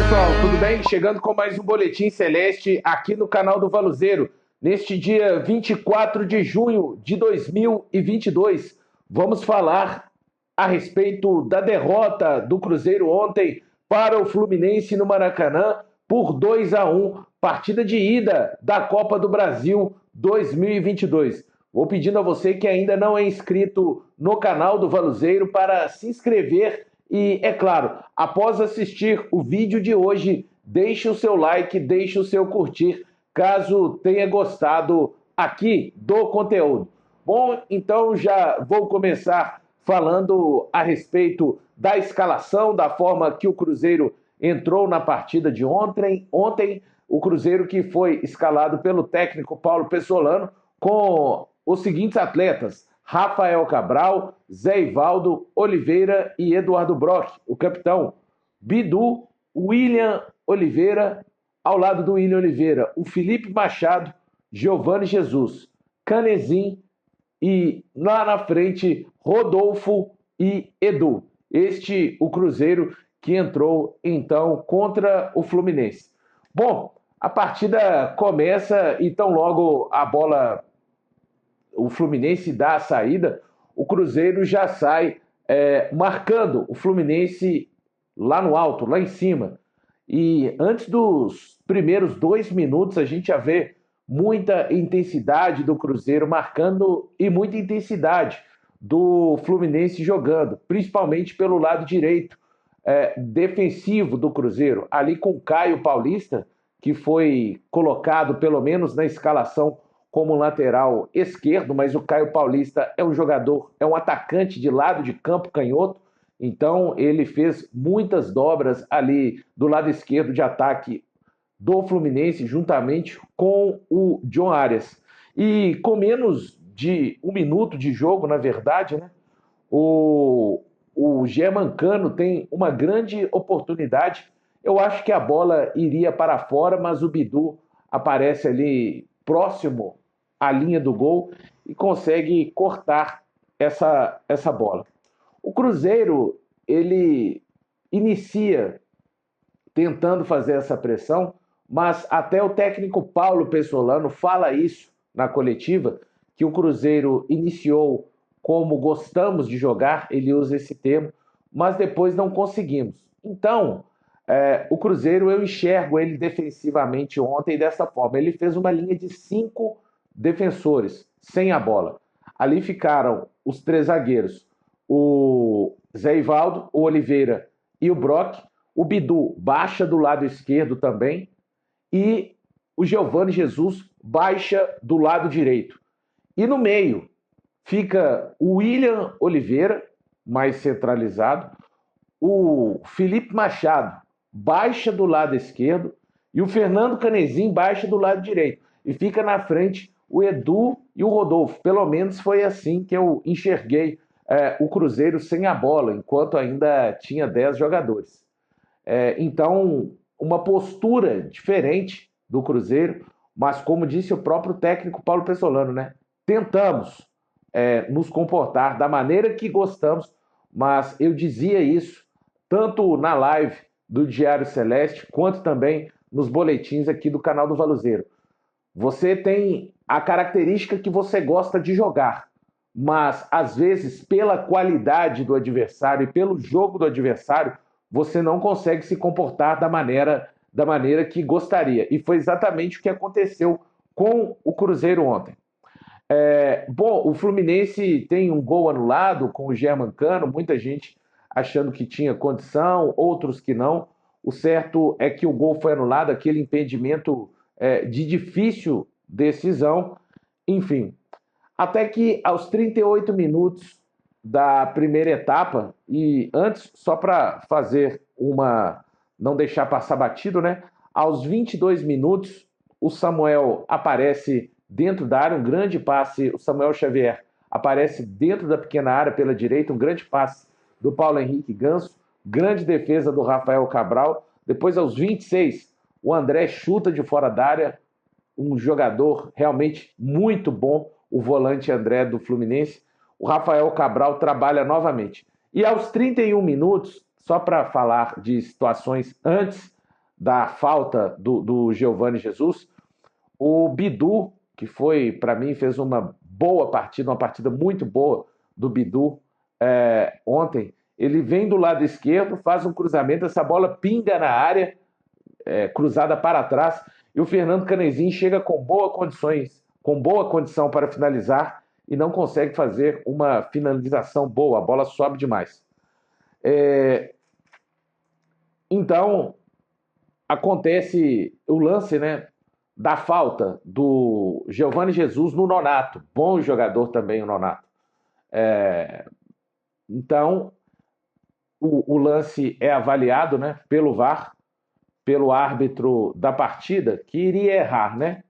pessoal, tudo bem? Chegando com mais um Boletim Celeste aqui no canal do Valuzeiro. Neste dia 24 de junho de 2022, vamos falar a respeito da derrota do Cruzeiro ontem para o Fluminense no Maracanã por 2-1, partida de ida da Copa do Brasil 2022. Vou pedindo a você que ainda não é inscrito no canal do Valuzeiro para se inscrever e, é claro, após assistir o vídeo de hoje, deixe o seu like, deixe o seu curtir, caso tenha gostado aqui do conteúdo. Bom, então já vou começar falando a respeito da escalação, da forma que o Cruzeiro entrou na partida de ontem. Ontem, o Cruzeiro que foi escalado pelo técnico Paulo Pessolano com os seguintes atletas: Rafael Cabral, Zé Ivaldo, Oliveira e Eduardo Brock, o capitão. Bidu, William Oliveira, ao lado do William Oliveira, o Felipe Machado, Giovani Jesus, Canezin e lá na frente, Rodolfo e Edu. Este o Cruzeiro que entrou então contra o Fluminense. Bom, a partida começa e tão logo a bola, o Fluminense dá a saída, o Cruzeiro já sai marcando o Fluminense lá no alto, lá em cima. E antes dos primeiros 2 minutos, a gente já vê muita intensidade do Cruzeiro marcando e muita intensidade do Fluminense jogando, principalmente pelo lado direito defensivo do Cruzeiro, ali com o Caio Paulista, que foi colocado pelo menos na escalação como lateral esquerdo, mas o Caio Paulista é um jogador, é um atacante de lado de campo canhoto, então ele fez muitas dobras ali do lado esquerdo de ataque do Fluminense, juntamente com o John Arias. E com menos de 1 minuto de jogo, na verdade, né, o Germancano tem uma grande oportunidade. Eu acho que a bola iria para fora, mas o Bidu aparece ali próximo à linha do gol e consegue cortar essa bola. O Cruzeiro, ele inicia tentando fazer essa pressão, mas até o técnico Paulo Pessolano fala isso na coletiva, que o Cruzeiro iniciou como gostamos de jogar, ele usa esse termo, mas depois não conseguimos. Então, o Cruzeiro, eu enxergo ele defensivamente ontem dessa forma. Ele fez uma linha de 5 defensores sem a bola. Ali ficaram os 3 zagueiros, o Zé Ivaldo, o Oliveira e o Brock. O Bidu baixa do lado esquerdo também e o Giovani Jesus baixa do lado direito. E no meio fica o William Oliveira, mais centralizado, o Felipe Machado baixa do lado esquerdo e o Fernando Canezin baixa do lado direito. E fica na frente o Edu e o Rodolfo. Pelo menos foi assim que eu enxerguei o Cruzeiro sem a bola, enquanto ainda tinha 10 jogadores. Então, uma postura diferente do Cruzeiro, mas como disse o próprio técnico Paulo Pessolano, né? Tentamos nos comportar da maneira que gostamos, mas eu dizia isso tanto na live do Diário Celeste, quanto também nos boletins aqui do canal do Valuzeiro. Você tem a característica que você gosta de jogar, mas às vezes pela qualidade do adversário e pelo jogo do adversário, você não consegue se comportar da maneira que gostaria. E foi exatamente o que aconteceu com o Cruzeiro ontem. Bom, o Fluminense tem um gol anulado com o Germancano, muita gente achando que tinha condição, outros que não. O certo é que o gol foi anulado, aquele impedimento de difícil decisão. Enfim, até que aos 38 minutos da primeira etapa, e antes, só para fazer não deixar passar batido, né? Aos 22 minutos, o Samuel aparece dentro da área, um grande passe, o Samuel Xavier aparece dentro da pequena área pela direita, um grande passe do Paulo Henrique Ganso, grande defesa do Rafael Cabral. Depois, aos 26, o André chuta de fora da área, um jogador realmente muito bom, o volante André do Fluminense. O Rafael Cabral trabalha novamente. E aos 31 minutos, só para falar de situações antes da falta do Giovani Jesus, o Bidu, que foi, para mim, fez uma boa partida, uma partida muito boa do Bidu ontem. Ele vem do lado esquerdo, faz um cruzamento, essa bola pinga na área, cruzada para trás, e o Fernando Canezinho chega com boa condição para finalizar e não consegue fazer uma finalização boa, a bola sobe demais. Então, acontece o lance, né, da falta do Giovani Jesus no Nonato. Bom jogador também o Nonato. Então, o lance é avaliado, né, pelo VAR, pelo árbitro da partida, que iria errar, né?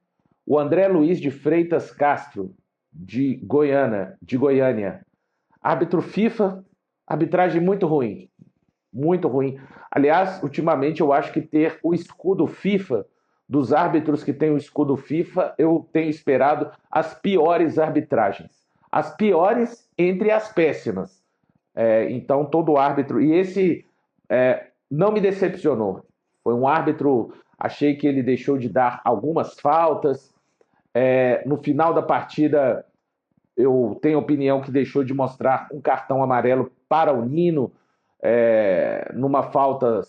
O André Luiz de Freitas Castro, de Goiânia. Árbitro FIFA, arbitragem muito ruim. Muito ruim. Aliás, ultimamente eu acho que ter o escudo FIFA, dos árbitros que têm o escudo FIFA, eu tenho esperado as piores arbitragens. As piores entre as péssimas. Então, todo árbitro... E esse não me decepcionou. Foi um árbitro... Achei que ele deixou de dar algumas faltas. No final da partida, eu tenho opinião que deixou de mostrar um cartão amarelo para o Nino, numa falta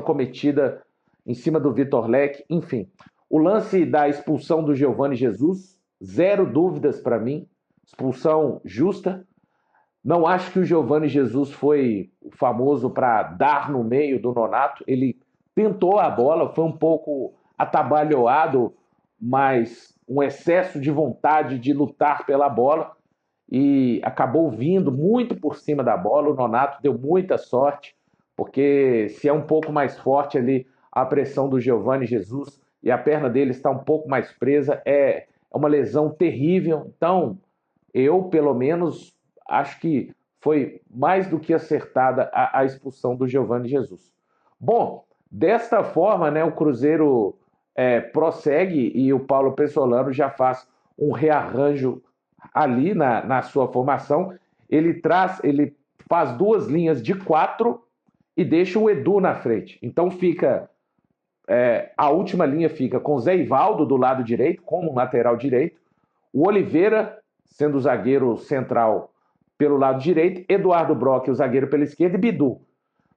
cometida em cima do Vitor Leque. Enfim, o lance da expulsão do Giovani Jesus, zero dúvidas para mim, expulsão justa. Não acho que o Giovani Jesus foi famoso para dar no meio do Nonato. Ele tentou a bola, foi um pouco atabalhoado, mas um excesso de vontade de lutar pela bola e acabou vindo muito por cima da bola. O Nonato deu muita sorte, porque se é um pouco mais forte ali a pressão do Giovani Jesus e a perna dele está um pouco mais presa, é uma lesão terrível. Então, eu, pelo menos, acho que foi mais do que acertada a expulsão do Giovani Jesus. Bom, desta forma, né, o Cruzeiro prossegue e o Paulo Pessolano já faz um rearranjo ali na sua formação. Ele faz duas linhas de 4 e deixa o Edu na frente. Então fica a última linha fica com Zé Ivaldo do lado direito, como lateral direito, o Oliveira sendo o zagueiro central pelo lado direito, Eduardo Brock, o zagueiro pela esquerda, e Bidu.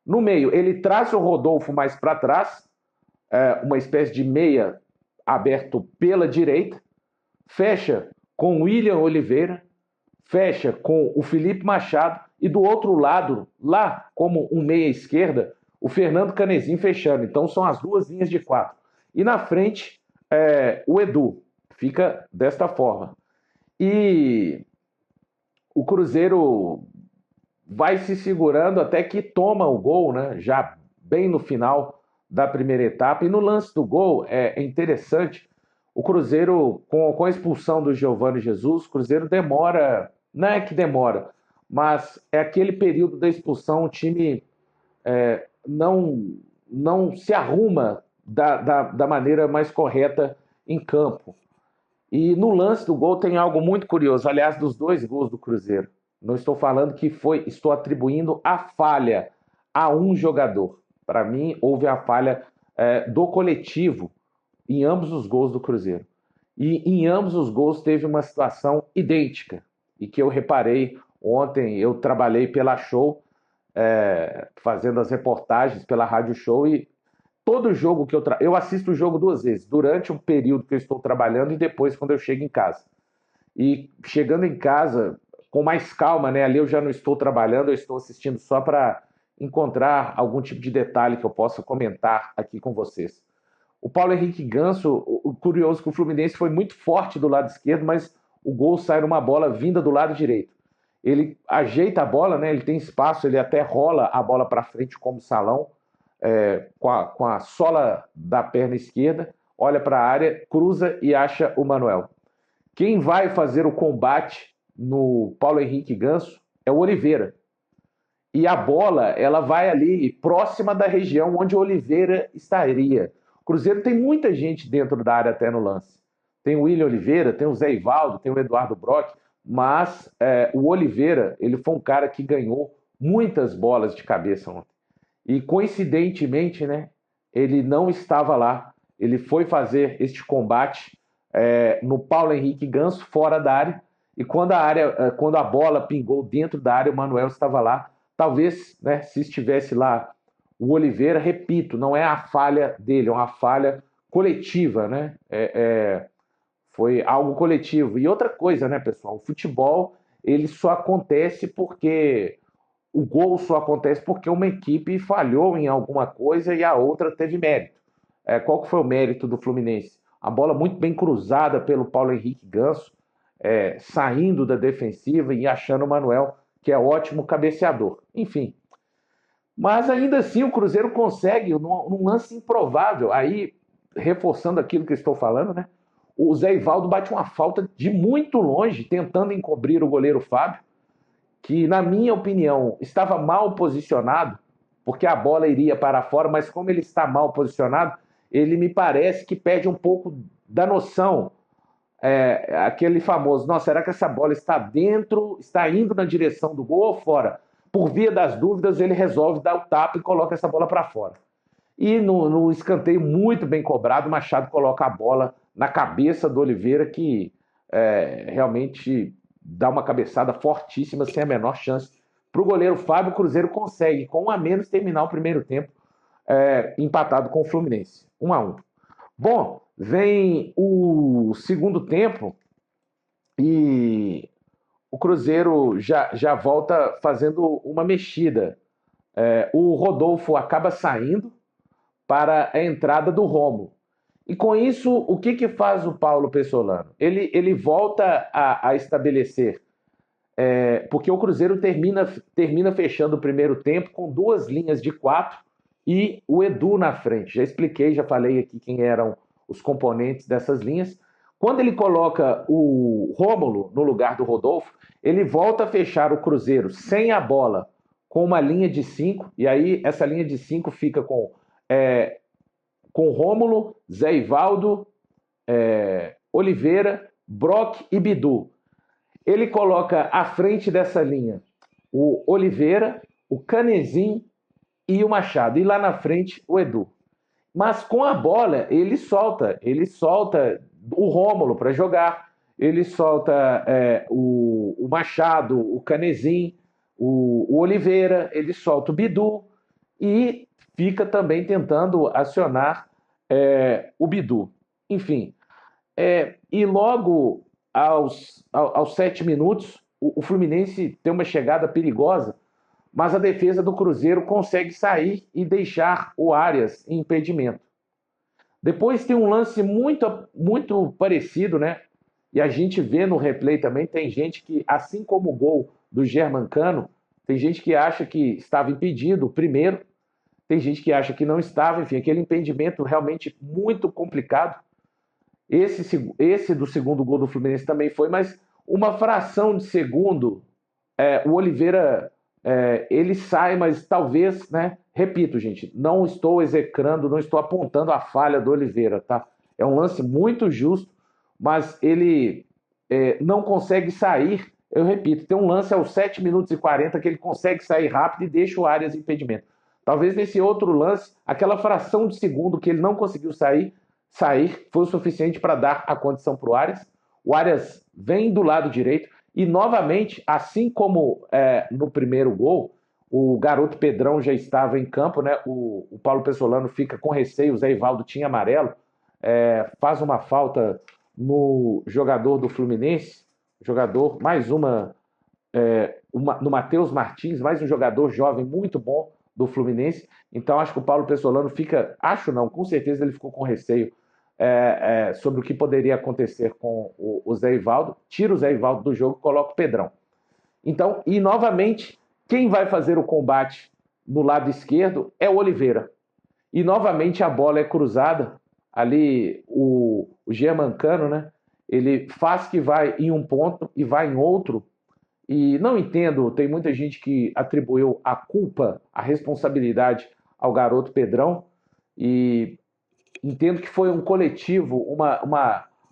No meio, ele traz o Rodolfo mais para trás, uma espécie de meia aberto pela direita, fecha com o William Oliveira, fecha com o Felipe Machado, e do outro lado, lá como um meia esquerda, o Fernando Canezinho fechando. Então são as duas linhas de 4. E na frente, o Edu. Fica desta forma. E o Cruzeiro vai se segurando até que toma o gol, né? Já bem no final da primeira etapa. E no lance do gol é interessante. O Cruzeiro, com a expulsão do Giovani Jesus, o Cruzeiro demora, não é que demora, mas é aquele período da expulsão, o time não se arruma da maneira mais correta em campo. E no lance do gol tem algo muito curioso, aliás, dos dois gols do Cruzeiro. Não estou falando que estou atribuindo a falha a um jogador. Para mim, houve a falha do coletivo em ambos os gols do Cruzeiro. E em ambos os gols teve uma situação idêntica, e que eu reparei ontem. Eu trabalhei pela Show, fazendo as reportagens pela Rádio Show, e todo jogo que eu assisto o jogo 2 vezes, durante um período que eu estou trabalhando e depois quando eu chego em casa. E chegando em casa, com mais calma, né? Ali eu já não estou trabalhando, eu estou assistindo só para encontrar algum tipo de detalhe que eu possa comentar aqui com vocês. O Paulo Henrique Ganso, o curioso é que o Fluminense foi muito forte do lado esquerdo, mas o gol sai numa bola vinda do lado direito. Ele ajeita a bola, né? Ele tem espaço, ele até rola a bola para frente como salão, com a sola da perna esquerda, olha para a área, cruza e acha o Manuel. Quem vai fazer o combate no Paulo Henrique Ganso é o Oliveira. E a bola, ela vai ali próxima da região onde o Oliveira estaria. O Cruzeiro tem muita gente dentro da área até no lance. Tem o William Oliveira, tem o Zé Ivaldo, tem o Eduardo Brock, mas o Oliveira, ele foi um cara que ganhou muitas bolas de cabeça ontem. E coincidentemente, né, ele não estava lá. Ele foi fazer este combate no Paulo Henrique Ganso, fora da área. E quando a bola pingou dentro da área, o Manuel estava lá. Talvez, né, se estivesse lá o Oliveira, repito, não é a falha dele, é uma falha coletiva, né? Foi algo coletivo. E outra coisa, né, pessoal? O futebol ele só acontece porque o gol só acontece porque uma equipe falhou em alguma coisa e a outra teve mérito. Qual que foi o mérito do Fluminense? A bola muito bem cruzada pelo Paulo Henrique Ganso, saindo da defensiva e achando o Manuel, que é ótimo cabeceador. Enfim. Mas ainda assim o Cruzeiro consegue, num lance improvável, aí reforçando aquilo que eu estou falando, né? O Zé Ivaldo bate uma falta de muito longe, tentando encobrir o goleiro Fábio, que, na minha opinião, estava mal posicionado, porque a bola iria para fora, mas como ele está mal posicionado, ele me parece que perde um pouco da noção. Aquele famoso, nossa, será que essa bola está dentro, está indo na direção do gol ou fora? Por via das dúvidas, ele resolve dar o tapa e coloca essa bola para fora. E no escanteio muito bem cobrado, o Machado coloca a bola na cabeça do Oliveira, que realmente dá uma cabeçada fortíssima, sem a menor chance. Para o goleiro Fábio, o Cruzeiro consegue, com um a menos, terminar o primeiro tempo empatado com o Fluminense. 1-1. Bom, vem o segundo tempo e o Cruzeiro já volta fazendo uma mexida. O Rodolfo acaba saindo para a entrada do Rômulo. E com isso, o que faz o Paulo Pessolano? Ele volta a estabelecer, porque o Cruzeiro termina fechando o primeiro tempo com duas linhas de 4 e o Edu na frente. Já expliquei, já falei aqui quem eram os componentes dessas linhas. Quando ele coloca o Rômulo no lugar do Rodolfo, ele volta a fechar o Cruzeiro sem a bola, com uma linha de 5, e aí essa linha de 5 fica com Rômulo, Zé Ivaldo, Oliveira, Brock e Bidu. Ele coloca à frente dessa linha o Oliveira, o Canezin e o Machado. E lá na frente o Edu. Mas com a bola ele solta o Rômulo para jogar, ele solta o Machado, o Canezin, o Oliveira, ele solta o Bidu e fica também tentando acionar o Bidu. Enfim, e logo aos 7 minutos, o Fluminense tem uma chegada perigosa, mas a defesa do Cruzeiro consegue sair e deixar o Arias em impedimento. Depois tem um lance muito, muito parecido, né? E a gente vê no replay também, tem gente que, assim como o gol do Germancano, tem gente que acha que estava impedido, o primeiro, tem gente que acha que não estava, enfim, aquele impedimento realmente muito complicado. Esse do segundo gol do Fluminense também foi, mas uma fração de segundo, o Oliveira, ele sai, mas talvez, né? Repito, gente, não estou execrando, não estou apontando a falha do Oliveira, tá? É um lance muito justo, mas ele não consegue sair. Eu repito, tem um lance aos 7 minutos e 40 que ele consegue sair rápido e deixa o Arias em impedimento. Talvez nesse outro lance, aquela fração de segundo que ele não conseguiu sair foi o suficiente para dar a condição para o Arias. O Arias vem do lado direito e, novamente, assim como no primeiro gol, o garoto Pedrão já estava em campo, né? O Paulo Pessolano fica com receio, o Zé Ivaldo tinha amarelo, faz uma falta no jogador do Fluminense, mais no Matheus Martins, mais um jogador jovem muito bom do Fluminense. Então acho que o Paulo Pessolano fica, acho não, com certeza ele ficou com receio sobre o que poderia acontecer com o Zé Ivaldo, tira o Zé Ivaldo do jogo e coloca o Pedrão. Então, e novamente, quem vai fazer o combate no lado esquerdo é o Oliveira. E novamente a bola é cruzada, ali o Germancano, né? Ele faz que vai em um ponto e vai em outro. E não entendo, tem muita gente que atribuiu a culpa, a responsabilidade ao garoto Pedrão, e entendo que foi um coletivo,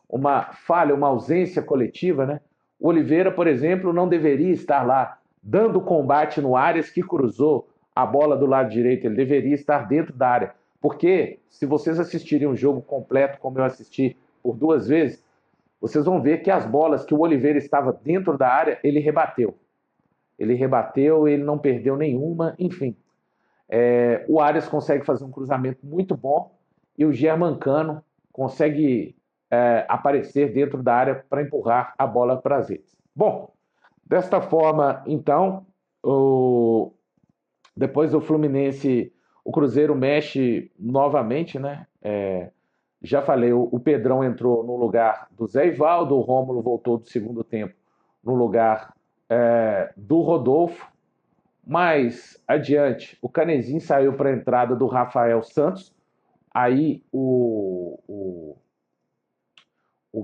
uma falha, uma ausência coletiva, né? O Oliveira, por exemplo, não deveria estar lá dando combate no Arias que cruzou a bola do lado direito, ele deveria estar dentro da área. Porque se vocês assistirem um jogo completo, como eu assisti por 2 vezes, vocês vão ver que as bolas que o Oliveira estava dentro da área, ele rebateu. Ele rebateu, ele não perdeu nenhuma, enfim. O Arias consegue fazer um cruzamento muito bom e o Germancano consegue aparecer dentro da área para empurrar a bola para as redes. Bom, desta forma, então, depois do Fluminense, o Cruzeiro mexe novamente, né? Já falei, o Pedrão entrou no lugar do Zé Ivaldo, o Rômulo voltou do segundo tempo no lugar do Rodolfo. Mais adiante, o Canezinho saiu para a entrada do Rafael Santos. Aí o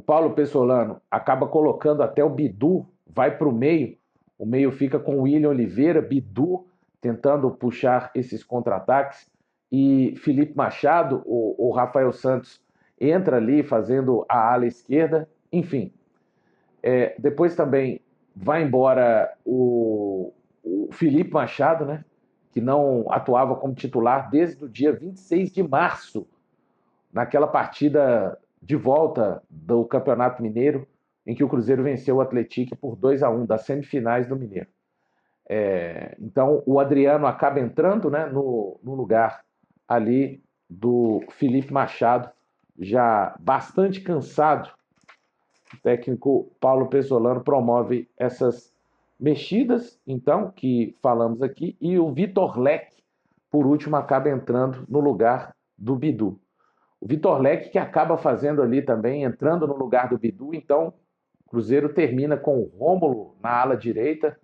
Paulo Pessolano acaba colocando até o Bidu, vai para o meio. O meio fica com o William Oliveira, Bidu, tentando puxar esses contra-ataques. E Felipe Machado, o Rafael Santos, entra ali fazendo a ala esquerda. Enfim, depois também vai embora o Felipe Machado, né, que não atuava como titular desde o dia 26 de março, naquela partida de volta do Campeonato Mineiro, em que o Cruzeiro venceu o Atlético por 2-1 das semifinais do Mineiro. Então o Adriano acaba entrando, né, no lugar ali do Felipe Machado, já bastante cansado. O técnico Paulo Pessolano promove essas mexidas, então, que falamos aqui, e o Vitor Leque, por último, acaba entrando no lugar do Bidu. O Vitor Leque que acaba fazendo ali também, entrando no lugar do Bidu, então o Cruzeiro termina com o Rômulo na ala direita,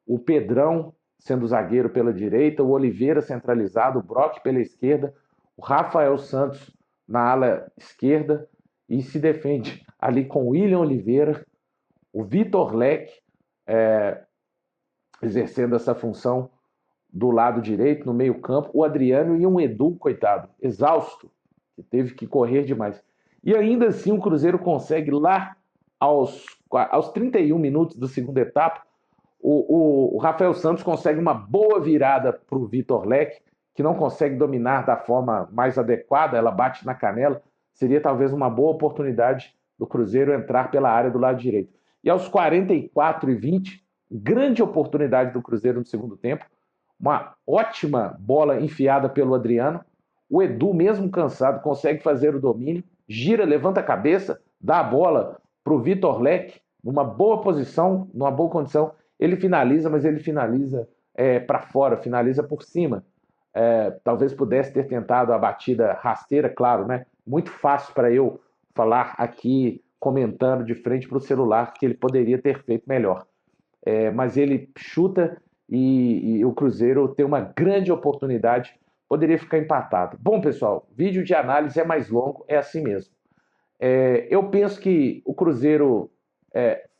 o Pedrão sendo zagueiro pela direita, o Oliveira centralizado, o Brock pela esquerda, o Rafael Santos na ala esquerda e se defende ali com o William Oliveira, o Vitor Leque exercendo essa função do lado direito, no meio campo, o Adriano e um Edu, coitado, exausto, que teve que correr demais. E ainda assim o Cruzeiro consegue lá aos 31 minutos da segunda etapa, o Rafael Santos consegue uma boa virada para o Vitor Leque, que não consegue dominar da forma mais adequada, ela bate na canela, seria talvez uma boa oportunidade do Cruzeiro entrar pela área do lado direito. E aos 44:20, grande oportunidade do Cruzeiro no segundo tempo, uma ótima bola enfiada pelo Adriano, o Edu, mesmo cansado, consegue fazer o domínio, gira, levanta a cabeça, dá a bola para o Vitor Leque, numa boa posição, numa boa condição, ele finaliza, mas ele finaliza para fora, finaliza por cima. Talvez pudesse ter tentado a batida rasteira, claro, né? Muito fácil para eu falar aqui, comentando de frente para o celular, que ele poderia ter feito melhor. Mas ele chuta e o Cruzeiro tem uma grande oportunidade, poderia ficar empatado. Bom, pessoal, vídeo de análise é mais longo, é assim mesmo. Eu penso que o Cruzeiro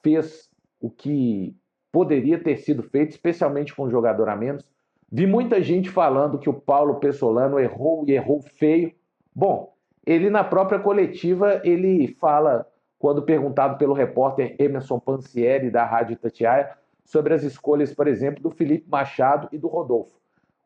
fez o que poderia ter sido feito, especialmente com um jogador a menos. Vi muita gente falando que o Paulo Pessolano errou e errou feio. Bom, ele na própria coletiva, ele fala, quando perguntado pelo repórter Emerson Pansieri, da Rádio Itatiaia, sobre as escolhas, por exemplo, do Felipe Machado e do Rodolfo.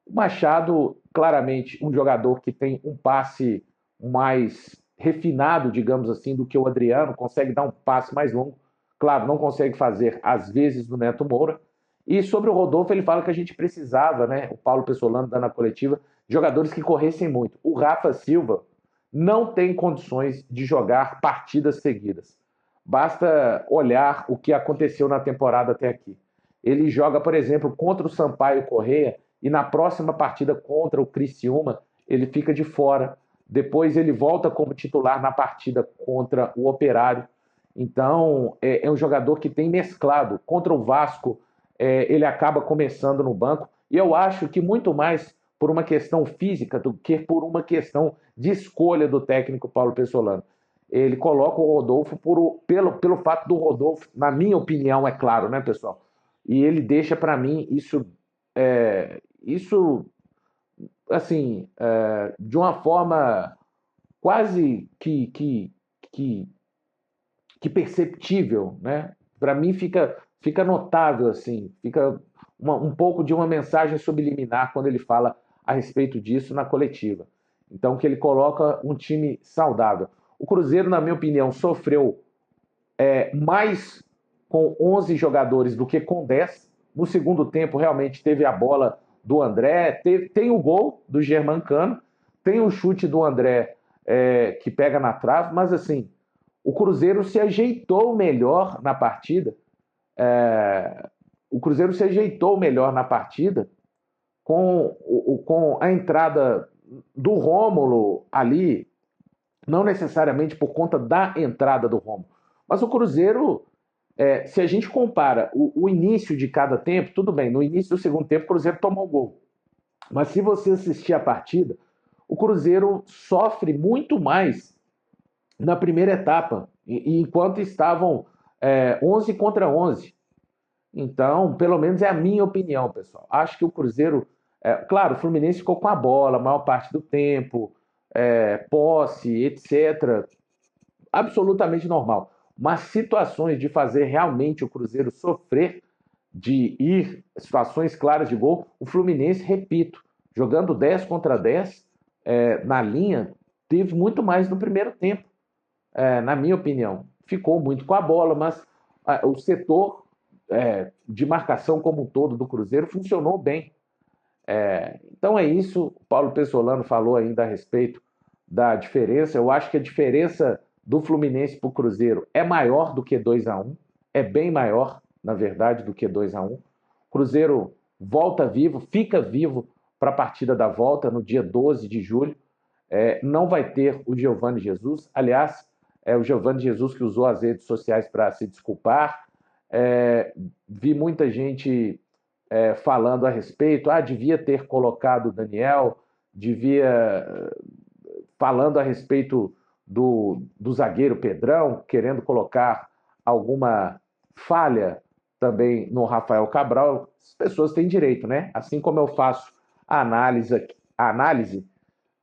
O Machado, claramente, um jogador que tem um passe mais refinado, digamos assim, do que o Adriano, consegue dar um passe mais longo. Claro, não consegue fazer às vezes do Neto Moura. E sobre o Rodolfo, ele fala que a gente precisava, né? O Paulo Pessolano dando a coletiva, de jogadores que corressem muito. O Rafa Silva não tem condições de jogar partidas seguidas. Basta olhar o que aconteceu na temporada até aqui. Ele joga, por exemplo, contra o Sampaio Corrêa e na próxima partida contra o Criciúma, ele fica de fora. Depois ele volta como titular na partida contra o Operário. Então, é um jogador que tem mesclado. Contra o Vasco, ele acaba começando no banco. E eu acho que muito mais por uma questão física do que por uma questão de escolha do técnico Paulo Pessolano. Ele coloca o Rodolfo pelo fato do Rodolfo, na minha opinião, é claro, né, pessoal? E ele deixa para mim isso assim, de uma forma quase que perceptível, né? Para mim fica notável assim, fica um pouco de uma mensagem subliminar quando ele fala a respeito disso na coletiva. Então, que ele coloca um time saudável. O Cruzeiro, na minha opinião, sofreu mais com 11 jogadores do que com 10. No segundo tempo, realmente teve a bola do André, tem o gol do Germancano, tem o chute do André que pega na trave, mas assim, o Cruzeiro se ajeitou melhor na partida. O Cruzeiro se ajeitou melhor na partida com a entrada do Rômulo ali, não necessariamente por conta da entrada do Rômulo, mas o Cruzeiro, se a gente compara o início de cada tempo, tudo bem, no início do segundo tempo o Cruzeiro tomou o gol, mas se você assistir a partida, o Cruzeiro sofre muito mais na primeira etapa, enquanto estavam 11 contra 11. Então, pelo menos é a minha opinião, pessoal. Acho que o Cruzeiro, claro, o Fluminense ficou com a bola a maior parte do tempo, posse, etc. Absolutamente normal. Mas situações de fazer realmente o Cruzeiro sofrer, de ir situações claras de gol, o Fluminense, repito, jogando 10 contra 10 na linha, teve muito mais no primeiro tempo, na minha opinião. Ficou muito com a bola, mas o setor de marcação como um todo do Cruzeiro funcionou bem. Então é isso. O Paulo Pessolano falou ainda a respeito da diferença. Eu acho que a diferença do Fluminense para o Cruzeiro é maior do que 2-1, é bem maior, na verdade, do que 2-1. O Cruzeiro volta vivo, fica vivo para a partida da volta no dia 12 de julho. Não vai ter o Giovani Jesus. Aliás, o Giovani Jesus que usou as redes sociais para se desculpar. Vi muita gente falando a respeito, devia ter colocado o Daniel, falando a respeito do zagueiro Pedrão, querendo colocar alguma falha também no Rafael Cabral. As pessoas têm direito, né? Assim como eu faço a análise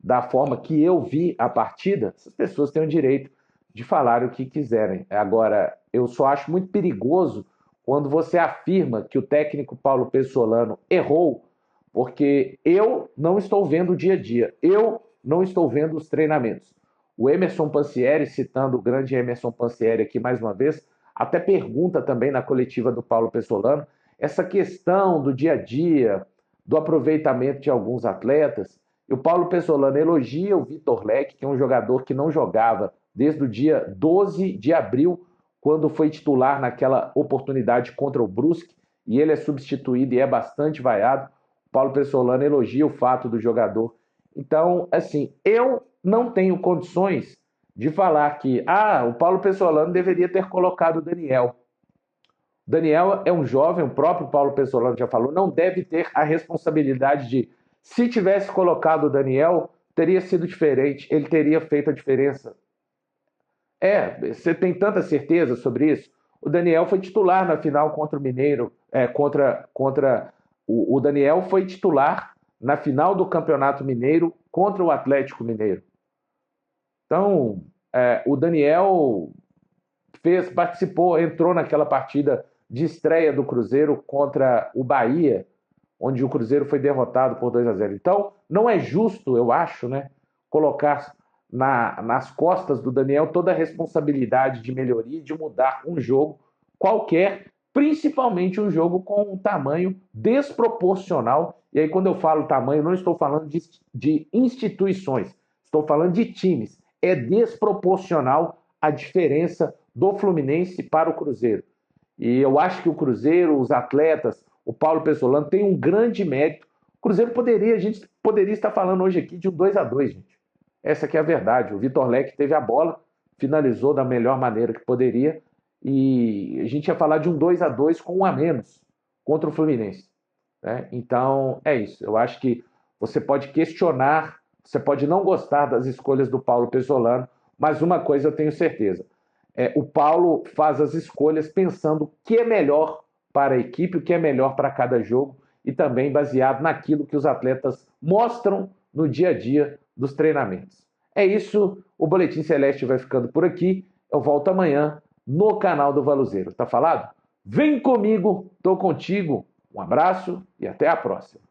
da forma que eu vi a partida, essas pessoas têm o direito de falar o que quiserem. Agora, eu só acho muito perigoso quando você afirma que o técnico Paulo Pessolano errou, porque eu não estou vendo o dia a dia, eu não estou vendo os treinamentos. O Emerson Pansieri, citando o grande Emerson Pansieri aqui mais uma vez, até pergunta também na coletiva do Paulo Pessolano, essa questão do dia a dia, do aproveitamento de alguns atletas. E o Paulo Pessolano elogia o Vitor Leque, que é um jogador que não jogava desde o dia 12 de abril, quando foi titular naquela oportunidade contra o Brusque, e ele é substituído e é bastante vaiado. O Paulo Pessolano elogia o fato do jogador. Então, assim, eu não tenho condições de falar que o Paulo Pessolano deveria ter colocado o Daniel. O Daniel é um jovem, o próprio Paulo Pessolano já falou, não deve ter a responsabilidade de, se tivesse colocado o Daniel, teria sido diferente, ele teria feito a diferença. Você tem tanta certeza sobre isso? O Daniel foi titular na final contra o Mineiro, o Daniel foi titular na final do Campeonato Mineiro contra o Atlético Mineiro. Então, o Daniel participou, entrou naquela partida de estreia do Cruzeiro contra o Bahia, onde o Cruzeiro foi derrotado por 2-0. Então, não é justo, eu acho, né, colocar nas costas do Daniel toda a responsabilidade de melhoria e de mudar um jogo qualquer, principalmente um jogo com um tamanho desproporcional. E aí, quando eu falo tamanho, não estou falando de instituições, estou falando de times. É desproporcional a diferença do Fluminense para o Cruzeiro. E eu acho que o Cruzeiro, os atletas, o Paulo Pessolano tem um grande mérito. O Cruzeiro a gente poderia estar falando hoje aqui de um 2-2, gente. Essa que é a verdade. O Vitor Leque teve a bola, finalizou da melhor maneira que poderia, e a gente ia falar de um 2-2 com um a menos contra o Fluminense. Né? Então, é isso. Eu acho que você pode questionar, você pode não gostar das escolhas do Paulo Pessolano, mas uma coisa eu tenho certeza. O Paulo faz as escolhas pensando o que é melhor para a equipe, o que é melhor para cada jogo, e também baseado naquilo que os atletas mostram no dia a dia dos treinamentos. É isso, o Boletim Celeste vai ficando por aqui. Eu volto amanhã no canal do Valuzeiro. Tá falado? Vem comigo, tô contigo. Um abraço e até a próxima.